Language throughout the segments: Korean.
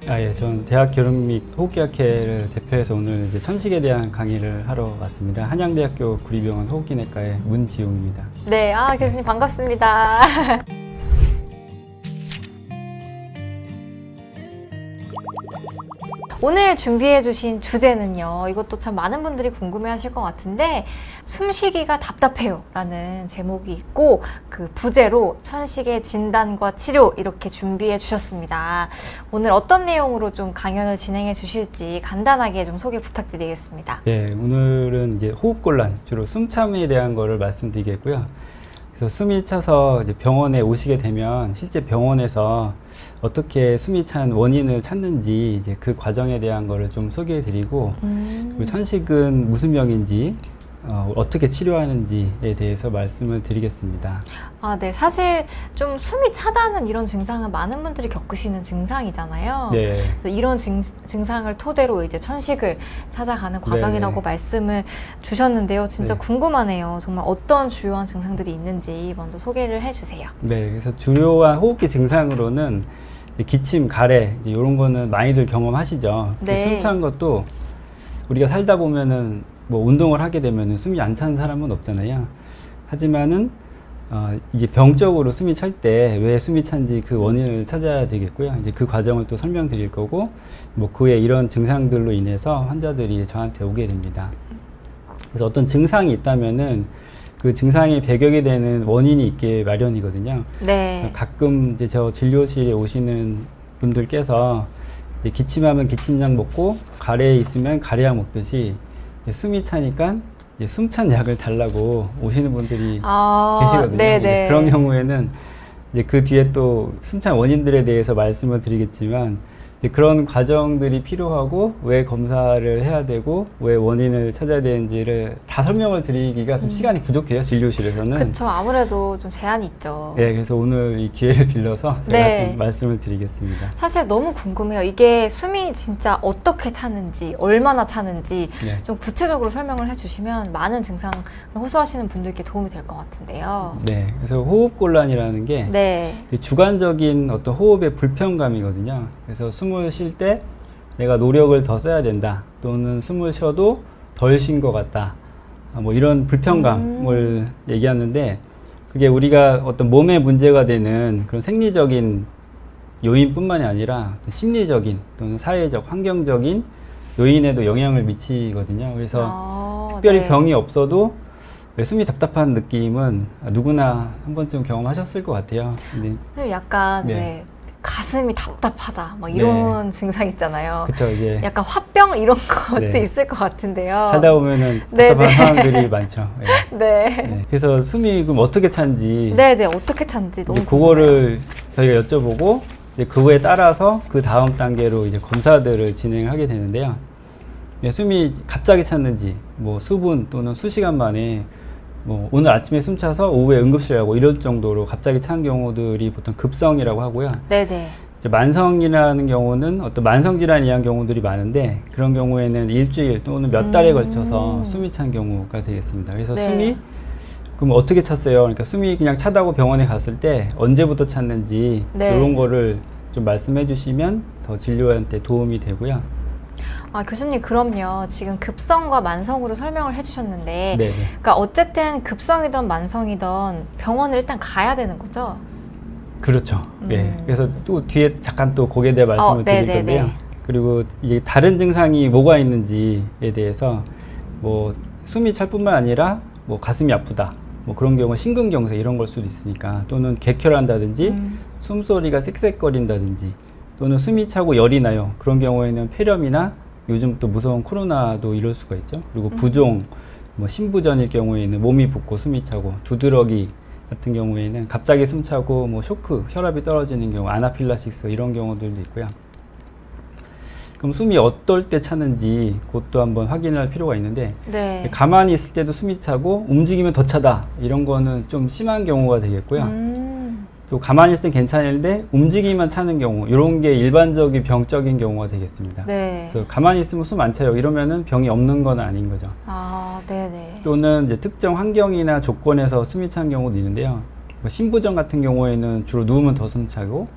예, 전 대학 결핵 및 호흡기학회를 대표해서 오늘 이제 천식에 대한 강의를 하러 왔습니다. 한양대학교 구리병원 호흡기내과의 문지용입니다. 네, 교수님 반갑습니다. 오늘 준비해주신 주제는요, 이것도 참 많은 분들이 궁금해하실 것 같은데, 숨쉬기가 답답해요 라는 제목이 있고, 그 부제로 천식의 진단과 치료 이렇게 준비해 주셨습니다. 오늘 어떤 내용으로 좀 강연을 진행해 주실지 간단하게 좀 소개 부탁드리겠습니다. 네, 오늘은 이제 호흡곤란, 주로 숨참에 대한 거를 말씀드리겠고요. 그래서 숨이 차서 이제 병원에 오시게 되면 실제 병원에서 어떻게 숨이 찬 원인을 찾는지 이제 그 과정에 대한 거를 좀 소개해 드리고, 그리고 천식은 무슨 병인지 어떻게 치료하는지에 대해서 말씀을 드리겠습니다. 네. 사실 좀 숨이 차다는 이런 증상은 많은 분들이 겪으시는 증상이잖아요. 네. 그래서 이런 증상을 토대로 이제 천식을 찾아가는 과정이라고 네. 말씀을 주셨는데요. 진짜 네. 궁금하네요. 정말 어떤 주요한 증상들이 있는지 먼저 소개를 해주세요. 네, 그래서 주요한 호흡기 증상으로는 기침, 가래 이런 거는 많이들 경험하시죠. 네. 숨 찬 것도 우리가 살다 보면은 뭐 운동을 하게 되면은 숨이 안 차는 사람은 없잖아요. 하지만은 이제 병적으로 숨이 찰 때 왜 숨이 찬지 그 원인을 찾아야 되겠고요. 이제 그 과정을 또 설명드릴 거고, 뭐 그에 이런 증상들로 인해서 환자들이 저한테 오게 됩니다. 그래서 어떤 증상이 있다면은 그 증상이 배격이 되는 원인이 있게 마련이거든요. 네. 그래서 가끔 이제 저 진료실에 오시는 분들께서 이제 기침하면 기침약 먹고 가래에 있으면 가래약 먹듯이 숨이 차니까 이제 숨찬 약을 달라고 오시는 분들이 계시거든요. 네네. 그런 경우에는 이제 그 뒤에 또 숨찬 원인들에 대해서 말씀을 드리겠지만, 이제 그런 과정들이 필요하고 왜 검사를 해야 되고 왜 원인을 찾아야 되는지를 다 설명을 드리기가 좀 시간이 부족해요, 진료실에서는. 그렇죠. 아무래도 좀 제한이 있죠. 네, 그래서 오늘 이 기회를 빌려서 제가 네. 좀 말씀을 드리겠습니다. 사실 너무 궁금해요. 이게 숨이 진짜 어떻게 차는지, 얼마나 차는지 네. 좀 구체적으로 설명을 해주시면 많은 증상을 호소하시는 분들께 도움이 될 것 같은데요. 네, 그래서 호흡곤란이라는 게 네. 주관적인 어떤 호흡의 불편감이거든요. 그래서 숨을 쉴 때 내가 노력을 더 써야 된다, 또는 숨을 쉬어도 덜 쉰 것 같다, 뭐 이런 불편감을 얘기하는데, 그게 우리가 어떤 몸에 문제가 되는 그런 생리적인 요인뿐만이 아니라 심리적인 또는 사회적, 환경적인 요인에도 영향을 미치거든요. 그래서 특별히 네. 병이 없어도 숨이 답답한 느낌은 누구나 한 번쯤 경험하셨을 것 같아요. 근데 약간 네. 네, 가슴이 답답하다 막 이런 증상 있잖아요. 그쵸, 이제 약간 화병 이런 것도 네. 있을 것 같은데요. 살다 보면은 네, 답답한 네. 사람들이 많죠. 예. 네. 네. 그래서 숨이 그럼 어떻게 찬지, 네네. 어떻게 찬지 너무 이제 그거를 저희가 여쭤보고, 이제 그거에 따라서 그 다음 단계로 이제 검사들을 진행하게 되는데요. 네, 숨이 갑자기 찼는지, 뭐 수분 또는 수시간 만에, 뭐 오늘 아침에 숨 차서 오후에 응급실 가고 이럴 정도로 갑자기 찬 경우들이 보통 급성이라고 하고요. 네네. 이제 만성이라는 경우는 어떤 만성질환이 의한 경우들이 많은데, 그런 경우에는 일주일 또는 몇 달에 걸쳐서 숨이 찬 경우가 되겠습니다. 그래서 네. 숨이 그럼 어떻게 찼어요? 그러니까 숨이 그냥 차다고 병원에 갔을 때 언제부터 찼는지, 네. 이런 거를 좀 말씀해 주시면 더 진료한테 도움이 되고요. 교수님, 그럼요. 지금 급성과 만성으로 설명을 해주셨는데, 네네. 그러니까 어쨌든 급성이든 만성이든 병원을 일단 가야 되는 거죠? 그렇죠. 예. 그래서 또 뒤에 잠깐 또 거기에 대해 말씀을 드릴 네네네. 건데요. 그리고 이제 다른 증상이 뭐가 있는지에 대해서, 뭐 숨이 찰 뿐만 아니라 뭐 가슴이 아프다, 뭐 그런 경우 심근경색 이런 걸 수도 있으니까, 또는 객혈한다든지 숨소리가 쌕쌕거린다든지, 또는 숨이 차고 열이 나요. 그런 경우에는 폐렴이나 요즘 또 무서운 코로나도 이럴 수가 있죠. 그리고 부종, 뭐 신부전일 경우에는 몸이 붓고 숨이 차고, 두드러기 같은 경우에는 갑자기 숨 차고, 뭐 쇼크, 혈압이 떨어지는 경우, 아나필락시스 이런 경우들도 있고요. 그럼 숨이 어떨 때 차는지 그것도 한번 확인할 필요가 있는데, 네. 가만히 있을 때도 숨이 차고 움직이면 더 차다, 이런 거는 좀 심한 경우가 되겠고요. 또 가만히 있으면 괜찮은데 움직이면 차는 경우, 이런 게 일반적인 병적인 경우가 되겠습니다. 네. 그래서 가만히 있으면 숨 안 차요, 이러면은 병이 없는 건 아닌 거죠. 네네. 또는 이제 특정 환경이나 조건에서 숨이 찬 경우도 있는데요. 뭐 신부전 같은 경우에는 주로 누우면 더 숨 차고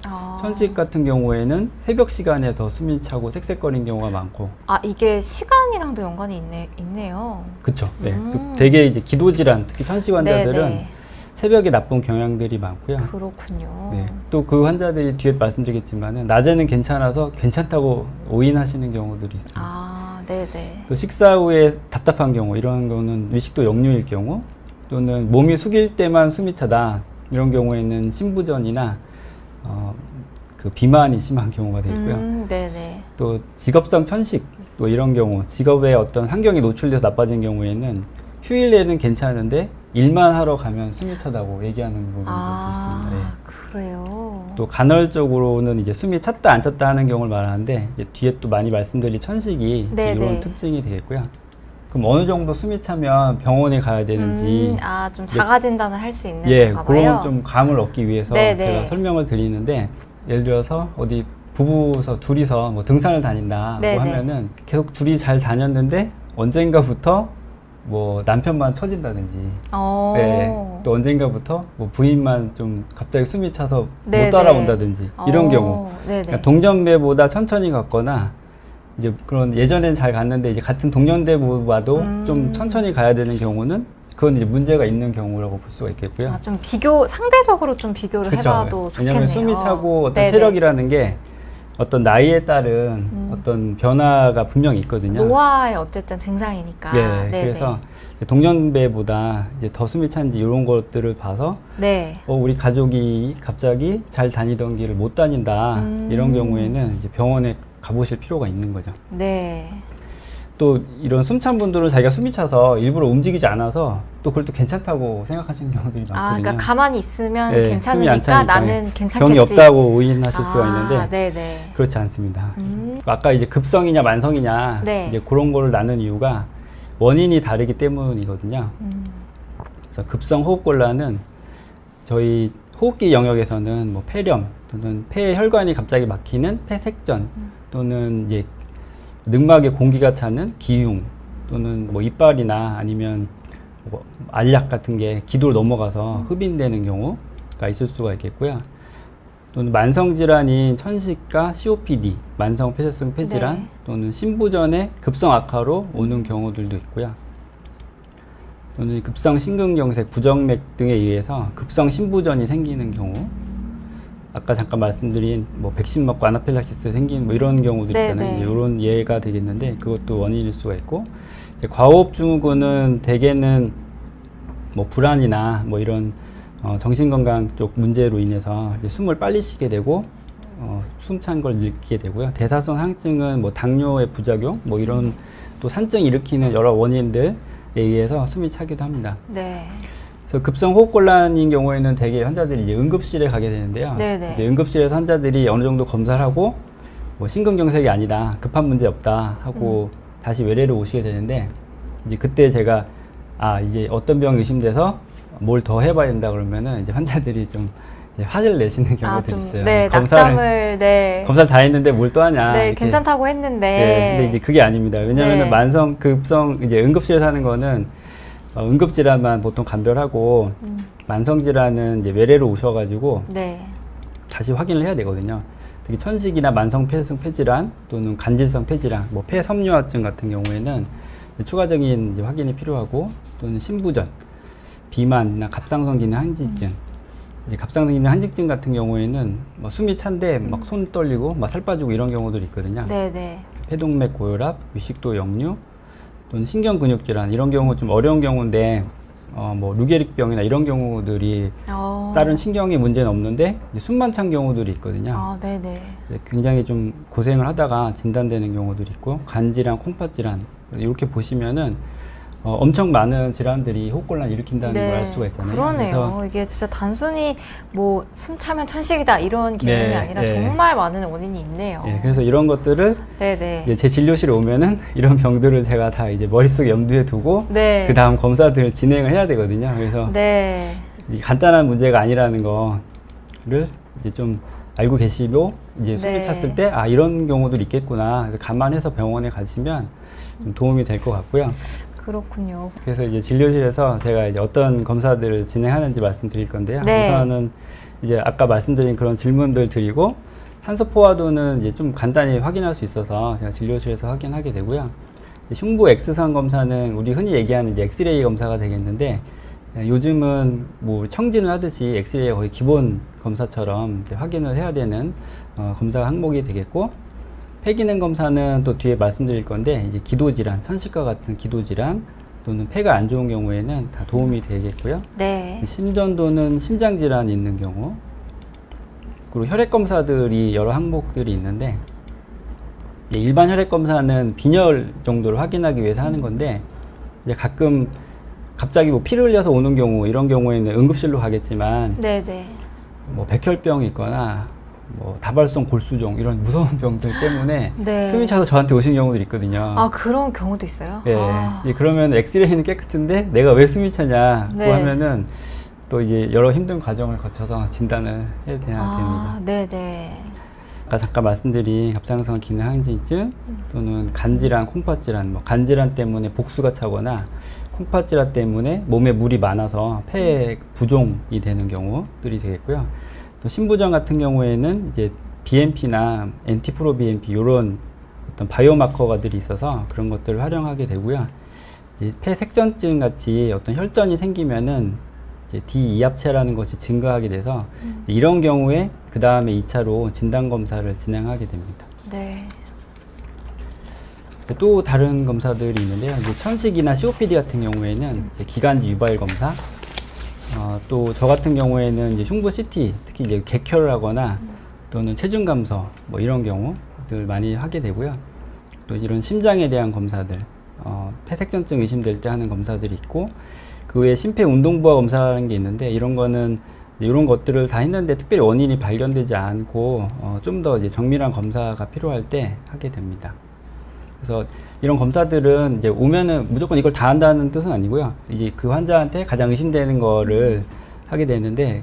천식 같은 경우에는 새벽 시간에 더 숨이 차고 쌕쌕거리는 경우가 많고. 이게 시간이랑도 연관이 있네요. 그렇죠. 네. 또 되게 이제 기도 질환, 특히 천식 환자들은 네네. 새벽에 나쁜 경향들이 많고요. 그렇군요. 네. 또 그 환자들이 뒤에 말씀드리겠지만은 낮에는 괜찮아서 괜찮다고 오인하시는 경우들이 있습니다. 네네. 또 식사 후에 답답한 경우, 이런 경우는 위식도 역류일 경우, 또는 몸이 숙일 때만 숨이 차다, 이런 경우에는 신부전이나 그 비만이 심한 경우가 되고요. 네네. 또 직업성 천식, 또 이런 경우, 직업의 어떤 환경이 노출돼서 나빠진 경우에는 휴일에는 괜찮은데 일만 하러 가면 숨이 차다고 얘기하는 부분도 있습니다. 네. 그래요. 또 간헐적으로는 이제 숨이 찼다 안 찼다 하는 경우를 말하는데, 이제 뒤에 또 많이 말씀드릴 천식이 네네. 이런 특징이 되겠고요. 그럼 어느 정도 숨이 차면 병원에 가야 되는지, 좀 자가 진단을 할 수 있는 건가 그런 봐요. 좀 감을 얻기 위해서 네네. 제가 설명을 드리는데, 예를 들어서 어디 부부서 둘이서 뭐 등산을 다닌다고 네네. 하면은 계속 둘이 잘 다녔는데 언젠가부터 뭐 남편만 처진다든지, 네, 또 언젠가부터 뭐 부인만 좀 갑자기 숨이 차서 네네. 못 따라온다든지, 이런 경우. 네네. 그러니까 동년배보다 천천히 갔거나, 이제 그런 예전엔 잘 갔는데 이제 같은 동년배보다도 좀 천천히 가야 되는 경우는, 그건 이제 문제가 있는 경우라고 볼 수가 있겠고요. 좀 상대적으로 좀 비교를 해봐도 좋겠네요. 왜냐하면 숨이 차고 어떤 네네. 체력이라는 게 어떤 나이에 따른 어떤 변화가 분명히 있거든요. 노화의 어쨌든 증상이니까. 네, 네네. 그래서 동년배보다 이제 더 숨이 찬지 이런 것들을 봐서 네. 우리 가족이 갑자기 잘 다니던 길을 못 다닌다, 이런 경우에는 이제 병원에 가보실 필요가 있는 거죠. 네. 또 이런 숨찬 분들은 자기가 숨이 차서 일부러 움직이지 않아서 또 그걸 또 괜찮다고 생각하시는 경우들이 많거든요. 그러니까 가만히 있으면 네, 숨이 괜찮으니까 안 차니까 나는 괜찮겠지. 병이 없다고 오인하실 수가 있는데, 네네. 그렇지 않습니다. 아까 이제 급성이냐 만성이냐, 네. 이제 그런 거를 나눈 이유가 원인이 다르기 때문이거든요. 그래서 급성 호흡곤란은 저희 호흡기 영역에서는 뭐 폐렴 또는 폐 혈관이 갑자기 막히는 폐색전, 또는 이제 늑막에 공기가 차는 기흉, 또는 뭐 이빨이나 아니면 뭐 알약 같은 게 기도를 넘어가서 흡인되는 경우가 있을 수가 있겠고요. 또는 만성 질환인 천식과 COPD, 만성 폐쇄성 폐질환, 네. 또는 신부전의 급성 악화로 오는 경우들도 있고요. 또는 급성 심근경색, 부정맥 등에 의해서 급성 신부전이 생기는 경우, 아까 잠깐 말씀드린 뭐 백신 맞고 아나필락시스 생기는 뭐 이런 경우도 네네. 있잖아요. 이런 예가 되겠는데, 그것도 원인일 수가 있고, 이제 과호흡 증후군은 대개는 뭐 불안이나 뭐 이런 정신건강 쪽 문제로 인해서 이제 숨을 빨리 쉬게 되고 숨찬 걸 느끼게 되고요. 대사성 항증은 뭐 당뇨의 부작용, 뭐 이런 또 산증 일으키는 여러 원인들에 의해서 숨이 차기도 합니다. 네. 그래서 급성 호흡곤란인 경우에는 대개 환자들이 이제 응급실에 가게 되는데요. 네네. 이제 응급실에서 환자들이 어느 정도 검사를 하고 뭐 심근경색이 아니다, 급한 문제 없다 하고 다시 외래로 오시게 되는데, 이제 그때 제가 이제 어떤 병이 의심돼서 뭘 더 해봐야 된다 그러면은 이제 환자들이 좀 이제 화를 내시는 경우들이 있어요. 네, 검사를 다 했는데 뭘 또 하냐. 네, 이렇게. 괜찮다고 했는데. 네, 근데 이제 그게 아닙니다. 왜냐면은 네. 만성 급성 이제 응급실에서 하는 거는 응급질환만 보통 감별하고, 만성질환은 이제 외래로 오셔가지고 네. 다시 확인을 해야 되거든요. 특히 천식이나 만성 폐쇄성 폐질환 또는 간질성 폐질환, 뭐 폐섬유화증 같은 경우에는 이제 추가적인 이제 확인이 필요하고, 또는 신부전, 비만이나 갑상선 기능 항진증, 이제 갑상선 기능 항진증 같은 경우에는 뭐 숨이 찬데 막 손 떨리고 막 살 빠지고 이런 경우들이 있거든요. 네네. 폐동맥 고혈압, 위식도 역류, 또는 신경근육질환, 이런 경우 좀 어려운 경우인데 뭐 루게릭병이나 이런 경우들이 다른 신경에 문제는 없는데 이제 숨만 찬 경우들이 있거든요. 네네. 굉장히 좀 고생을 하다가 진단되는 경우들이 있고, 간질환, 콩팥질환, 이렇게 보시면은 엄청 많은 질환들이 호흡곤란 일으킨다는 걸 알 수가 있잖아요. 그러네요. 이게 진짜 단순히 뭐 숨 차면 천식이다 이런 개념이 네, 아니라 네. 정말 많은 원인이 있네요. 그래서 이런 것들을 네네. 이제 제 진료실에 오면은 이런 병들을 제가 다 이제 머릿속에 염두에 두고 네. 그 다음 검사들을 진행을 해야 되거든요. 그래서 네. 이 간단한 문제가 아니라는 거를 이제 좀 알고 계시고, 이제 숨이 네. 찼을 때 이런 경우도 있겠구나, 그래서 감안해서 병원에 가시면 좀 도움이 될 것 같고요. 그렇군요. 그래서 이제 진료실에서 제가 이제 어떤 검사들을 진행하는지 말씀드릴 건데요. 네. 우선은 이제 아까 말씀드린 그런 질문들 드리고 산소 포화도는 이제 좀 간단히 확인할 수 있어서 제가 진료실에서 확인하게 되고요. 흉부 X선 검사는 우리 흔히 얘기하는 이제 엑스레이 검사가 되겠는데, 요즘은 뭐 청진을 하듯이 엑스레이가 거의 기본 검사처럼 이제 확인을 해야 되는 검사 항목이 되겠고, 폐기능 검사는 또 뒤에 말씀드릴 건데, 이제 기도질환, 천식과 같은 기도질환 또는 폐가 안 좋은 경우에는 다 도움이 되겠고요. 네. 심전도는 심장질환이 있는 경우, 그리고 혈액 검사들이 여러 항목들이 있는데, 일반 혈액 검사는 빈혈 정도를 확인하기 위해서 하는 건데, 이제 가끔 갑자기 뭐 피를 흘려서 오는 경우, 이런 경우에는 응급실로 가겠지만, 네네. 뭐 백혈병이 있거나 뭐 다발성 골수종 이런 무서운 병들 때문에 네. 숨이 차서 저한테 오신 경우들이 있거든요. 아, 그런 경우도 있어요? 예. 아. 그러면 엑스레이는 깨끗한데 내가 왜 숨이 차냐고 네. 하면은 또 이제 여러 힘든 과정을 거쳐서 진단을 해야 됩니다. 아, 네네. 아까 잠깐 말씀드린 갑상선 기능 항진증 또는 간질환, 콩팥질환, 뭐 간질환 때문에 복수가 차거나 콩팥질환 때문에 몸에 물이 많아서 폐에 부종이 되는 경우들이 되겠고요. 또 신부전 같은 경우에는 이제 BMP나 NT-프로BNP 이런 어떤 바이오마커들이 있어서 그런 것들을 활용하게 되고요. 이제 폐색전증 같이 어떤 혈전이 생기면은 이제 D2합체라는 것이 증가하게 돼서 이제 이런 경우에 그 다음에 2차로 진단검사를 진행하게 됩니다. 네. 또 다른 검사들이 있는데요. 이제 천식이나 COPD 같은 경우에는 이제 기관지 유발 검사, 또 저 같은 경우에는 이제 흉부 CT, 특히 이제 객혈을 하거나 또는 체중 감소 뭐 이런 경우들 많이 하게 되고요. 또 이런 심장에 대한 검사들, 폐색전증 의심될 때 하는 검사들이 있고, 그 외에 심폐운동부하 검사라는 게 있는데, 이런 거는 이런 것들을 다 했는데 특별히 원인이 발견되지 않고 좀 더 이제 정밀한 검사가 필요할 때 하게 됩니다. 그래서 이런 검사들은 이제 오면은 무조건 이걸 다 한다는 뜻은 아니고요. 이제 그 환자한테 가장 의심되는 거를 하게 되는데,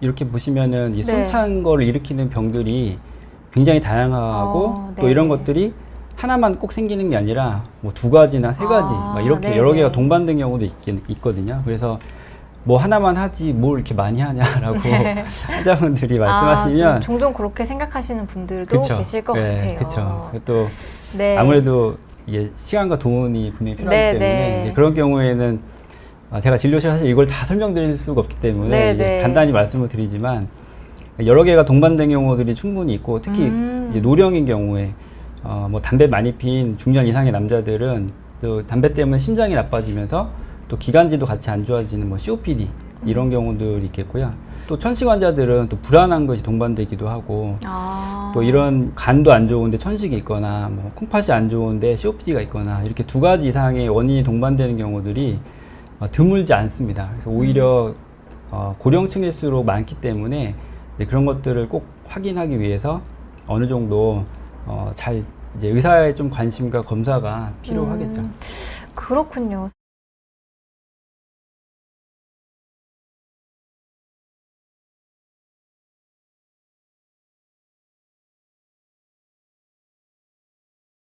이렇게 보시면은 이 네. 숨찬 거를 일으키는 병들이 굉장히 다양하고 또 네. 이런 것들이 하나만 꼭 생기는 게 아니라 뭐 2가지나 3가지 막 이렇게 네네. 여러 개가 동반된 경우도 있거든요. 그래서 뭐 하나만 하지 뭘 이렇게 많이 하냐라고 네. 환자분들이 말씀하시면 종종 그렇게 생각하시는 분들도 그쵸. 계실 것 네, 같아요. 그렇죠. 또 네. 아무래도 이게 시간과 돈이 분명히 필요하기 네, 때문에 네. 이제 그런 경우에는 제가 진료실 사실 이걸 다 설명드릴 수가 없기 때문에 네, 이제 네. 간단히 말씀을 드리지만, 여러 개가 동반된 경우들이 충분히 있고, 특히 이제 노령인 경우에 뭐 담배 많이 핀 중년 이상의 남자들은 또 담배 때문에 심장이 나빠지면서 또 기관지도 같이 안 좋아지는 뭐 COPD 이런 경우들이 있겠고요. 또 천식 환자들은 또 불안한 것이 동반되기도 하고, 또 이런 간도 안 좋은데 천식이 있거나 뭐 콩팥이 안 좋은데 COPD가 있거나 이렇게 2가지 이상의 원인이 동반되는 경우들이 드물지 않습니다. 그래서 오히려 고령층일수록 많기 때문에 이제 그런 것들을 꼭 확인하기 위해서 어느 정도 잘 이제 의사의 좀 관심과 검사가 필요하겠죠. 그렇군요.